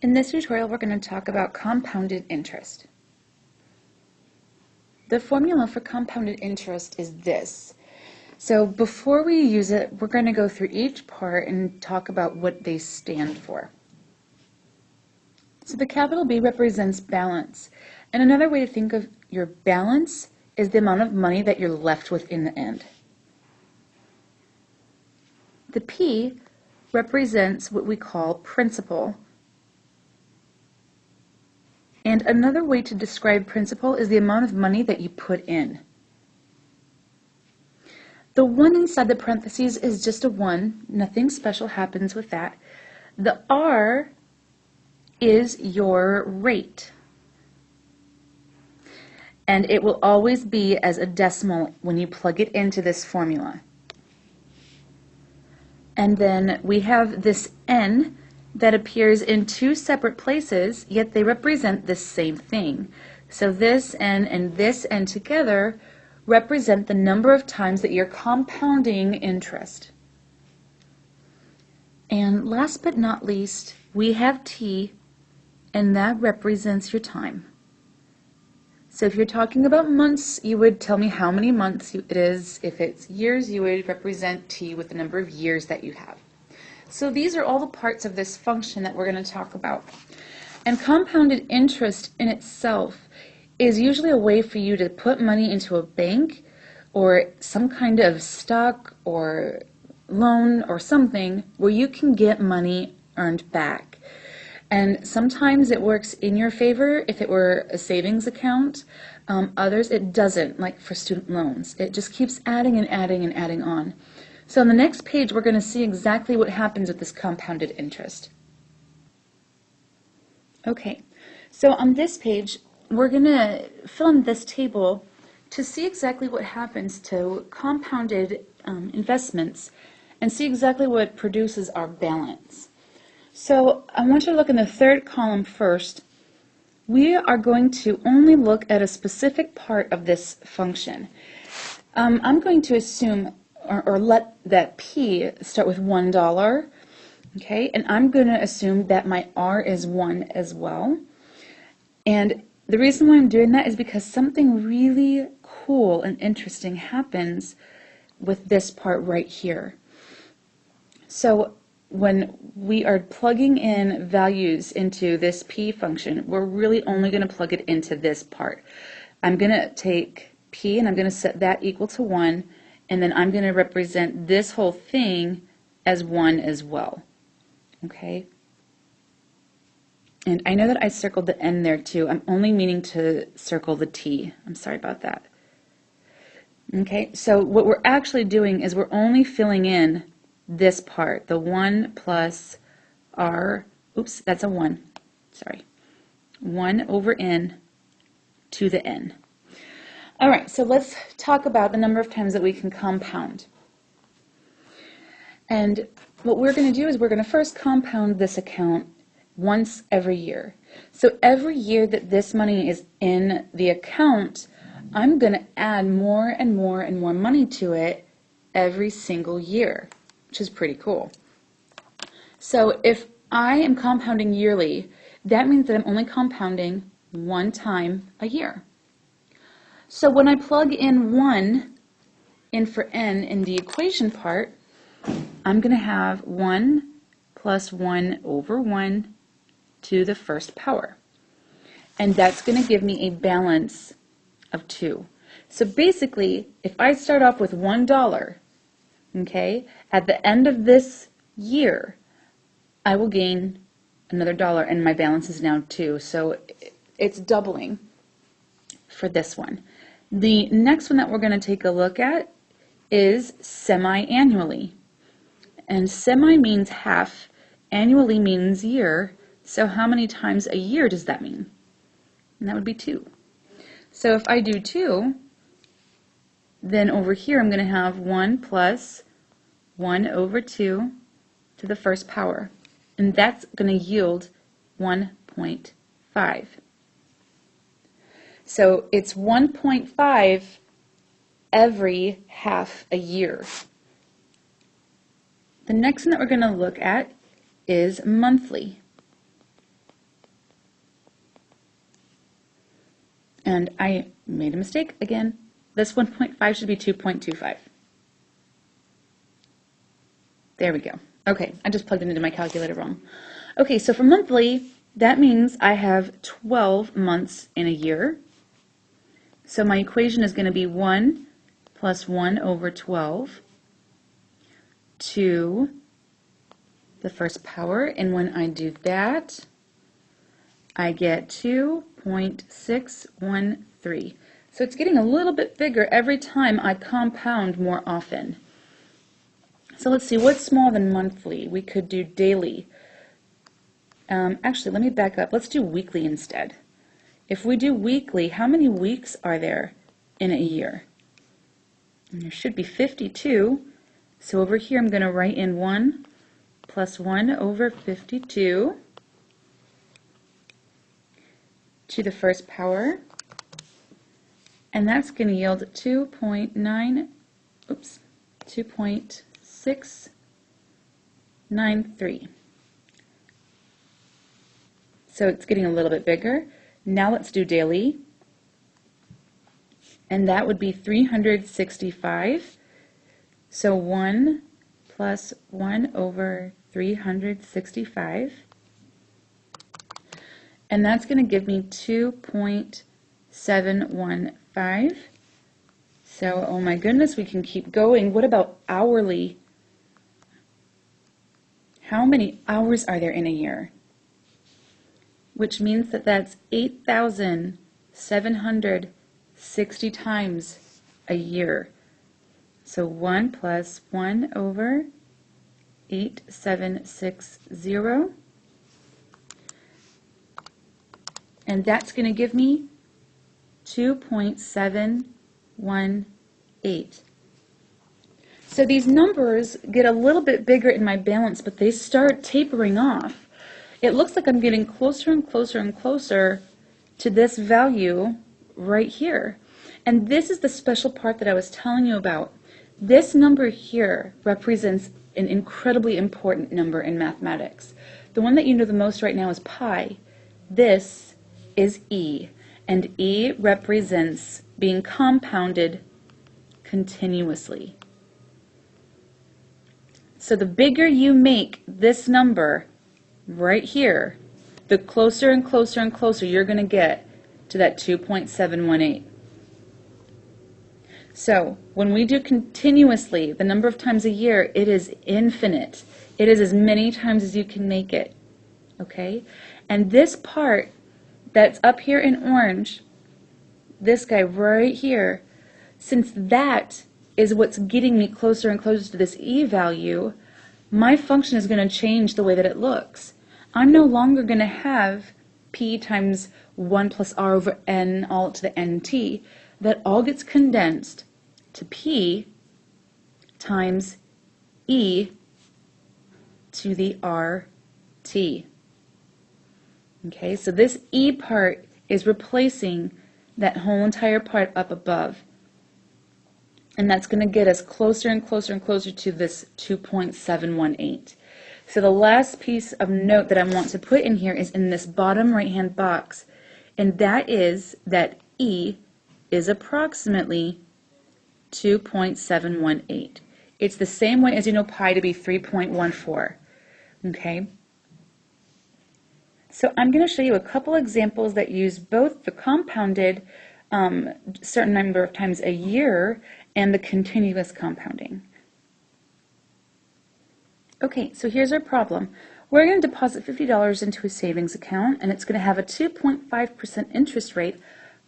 In this tutorial, we're going to talk about compounded interest. The formula for compounded interest is this. So before we use it, we're going to go through each part and talk about what they stand for. So the capital B represents balance. And another way to think of your balance is the amount of money that you're left with in the end. The P represents what we call principal. And another way to describe principal is the amount of money that you put in. The 1 inside the parentheses is just a 1. Nothing special happens with that. The R is your rate. And it will always be as a decimal when you plug it into this formula. And then we have this N that appears in two separate places, yet they represent the same thing. So this N and this N together represent the number of times that you're compounding interest. And last but not least, we have T, and that represents your time. So if you're talking about months, you would tell me how many months it is. If it's years, you would represent T with the number of years that you have. So these are all the parts of this function that we're going to talk about. And compounded interest in itself is usually a way for you to put money into a bank or some kind of stock or loan or something where you can get money earned back. And sometimes it works in your favor if it were a savings account. Others it doesn't, like for student loans. It just keeps adding and adding and adding on. So on the next page, we're going to see exactly what happens with this compounded interest. Okay, so on this page, we're going to fill in this table to see exactly what happens to compounded investments and see exactly what produces our balance. So I want you to look in the third column first. We are going to only look at a specific part of this function. I'm going to assume or let that P start with $1, okay? And I'm going to assume that my R is 1 as well. And the reason why I'm doing that is because something really cool and interesting happens with this part right here. So when we are plugging in values into this P function, we're really only going to plug it into this part. I'm going to take P and I'm going to set that equal to 1, and then I'm going to represent this whole thing as 1 as well. Okay? And I know that I circled the N there too. I'm only meaning to circle the T. I'm sorry about that. Okay, so what we're actually doing is we're only filling in this part, the 1 plus R, oops, that's a 1, sorry, 1 over N to the N. All right, so let's talk about the number of times that we can compound. And what we're going to do is we're going to first compound this account once every year. So every year that this money is in the account, I'm going to add more and more and more money to it every single year, which is pretty cool. So if I am compounding yearly, that means that I'm only compounding one time a year. So when I plug in 1 in for N in the equation part, I'm going to have 1 plus 1 over 1 to the first power. And that's going to give me a balance of 2. So basically, if I start off with $1, okay, at the end of this year, I will gain another $1, and my balance is now 2. So it's doubling for this one. The next one that we're going to take a look at is semi-annually. And semi means half, annually means year, so how many times a year does that mean? And that would be 2. So if I do 2, then over here I'm going to have 1 plus 1 over 2 to the first power. And that's going to yield 1.5. So it's 1.5 every half a year. The next one that we're going to look at is monthly. And I made a mistake again. This 1.5 should be 2.25. There we go. Okay, I just plugged it into my calculator wrong. Okay, so for monthly, that means I have 12 months in a year. So my equation is going to be 1 plus 1 over 12 to the first power. And when I do that, I get 2.613. So it's getting a little bit bigger every time I compound more often. So let's see, what's smaller than monthly? We could do daily. Actually, let me back up. Let's do weekly instead. If we do weekly, how many weeks are there in a year? And there should be 52. So over here I'm going to write in 1 plus 1 over 52 to the first power. And that's going to yield 2.693. So it's getting a little bit bigger. Now let's do daily. And that would be 365. So 1 plus 1 over 365. And that's going to give me 2.715. So, oh my goodness, we can keep going. What about hourly? How many hours are there in a year? Which means that that's 8,760 times a year. So 1 plus 1 over 8,760. And that's going to give me 2.718. So these numbers get a little bit bigger in my balance, but they start tapering off. It looks like I'm getting closer and closer and closer to this value right here. And this is the special part that I was telling you about. This number here represents an incredibly important number in mathematics. The one that you know the most right now is pi. This is E, and E represents being compounded continuously. So the bigger you make this number right here, the closer and closer and closer you're going to get to that 2.718. So when we do continuously, the number of times a year, it is infinite. It is as many times as you can make it. Okay? And this part that's up here in orange, this guy right here, since that is what's getting me closer and closer to this E value, my function is going to change the way that it looks. I'm no longer going to have P times 1 plus R over N all to the NT. That all gets condensed to P times E to the RT. Okay, so this E part is replacing that whole entire part up above. And that's going to get us closer and closer and closer to this 2.718. So the last piece of note that I want to put in here is in this bottom right-hand box, and that is that E is approximately 2.718. It's the same way as you know pi to be 3.14. Okay? So I'm going to show you a couple examples that use both the compounded certain number of times a year and the continuous compounding. Okay, so here's our problem. We're going to deposit $50 into a savings account, and it's going to have a 2.5% interest rate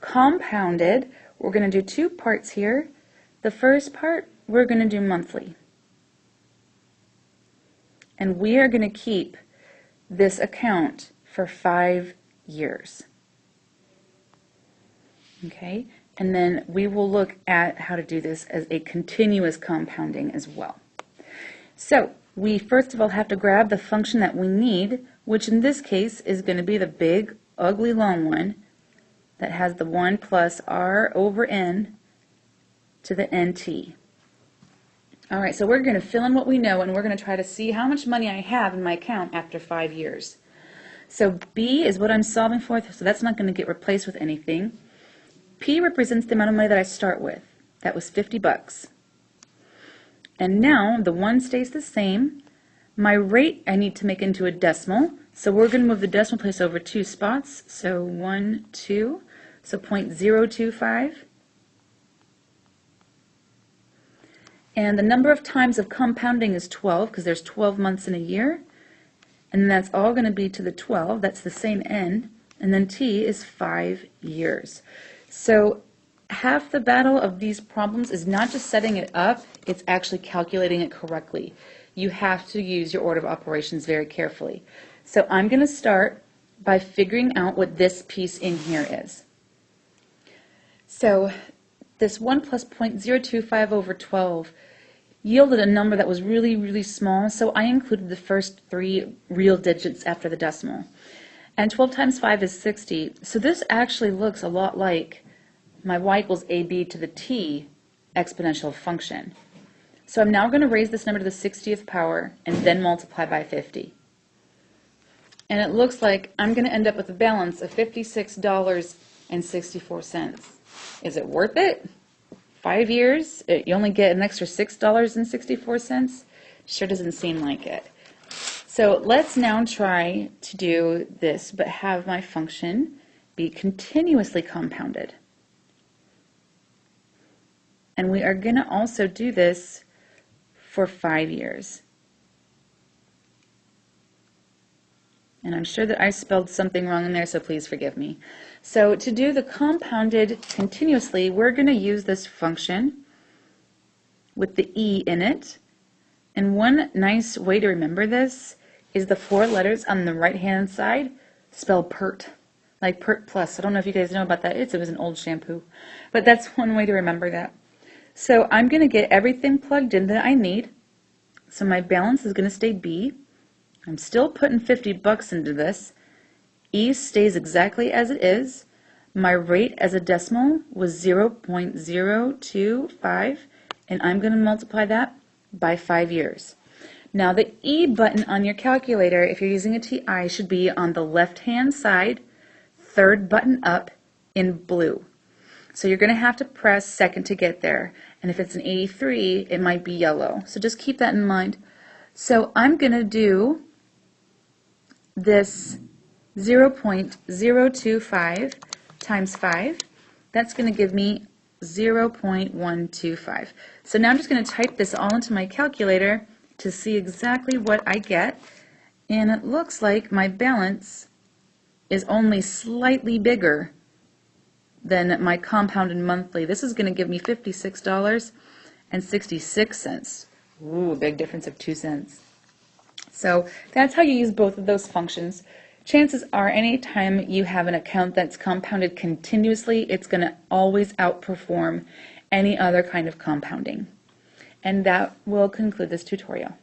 compounded. We're going to do two parts here. The first part, we're going to do monthly. And we are going to keep this account for 5 years. Okay, and then we will look at how to do this as a continuous compounding as well. So we first of all have to grab the function that we need, which in this case is going to be the big, ugly, long one that has the 1 plus R over N to the NT. All right, so we're going to fill in what we know, and we're going to try to see how much money I have in my account after 5 years. So B is what I'm solving for, so that's not going to get replaced with anything. P represents the amount of money that I start with. That was 50 bucks. And now the 1 stays the same. My rate I need to make into a decimal. So we're going to move the decimal place over 2 spots. So 1, 2. So 0.025. And the number of times of compounding is 12 because there's 12 months in a year. And that's all going to be to the 12. That's the same n. And then t is 5 years. So half the battle of these problems is not just setting it up, it's actually calculating it correctly. You have to use your order of operations very carefully. So I'm going to start by figuring out what this piece in here is. So this 1 plus 0.025 over 12 yielded a number that was really, really small, so I included the first 3 real digits after the decimal. And 12 times 5 is 60, so this actually looks a lot like my y equals ab to the t exponential function. So I'm now going to raise this number to the 60th power and then multiply by 50. And it looks like I'm going to end up with a balance of $56.64. Is it worth it? 5 years, you only get an extra $6.64? Sure doesn't seem like it. So let's now try to do this, but have my function be continuously compounded. And we are going to also do this for 5 years. And I'm sure that I spelled something wrong in there, so please forgive me. So to do the compounded continuously, we're going to use this function with the e in it. And one nice way to remember this is the 4 letters on the right-hand side spell PERT, like PERT Plus. I don't know if you guys know about that. It was an old shampoo. But that's one way to remember that. So I'm going to get everything plugged in that I need. So my balance is going to stay B. I'm still putting 50 bucks into this. E stays exactly as it is. My rate as a decimal was 0.025, and I'm going to multiply that by 5 years. Now the E button on your calculator, if you're using a TI, should be on the left-hand side, 3rd button up in blue. So you're going to have to press 2nd to get there. And if it's an 83, it might be yellow. So just keep that in mind. So I'm going to do this 0.025 times 5. That's going to give me 0.125. So now I'm just going to type this all into my calculator to see exactly what I get. And it looks like my balance is only slightly bigger than my compounded monthly. This is going to give me $56.66. Ooh, big difference of 2 cents. So that's how you use both of those functions. Chances are anytime you have an account that's compounded continuously, it's going to always outperform any other kind of compounding. And that will conclude this tutorial.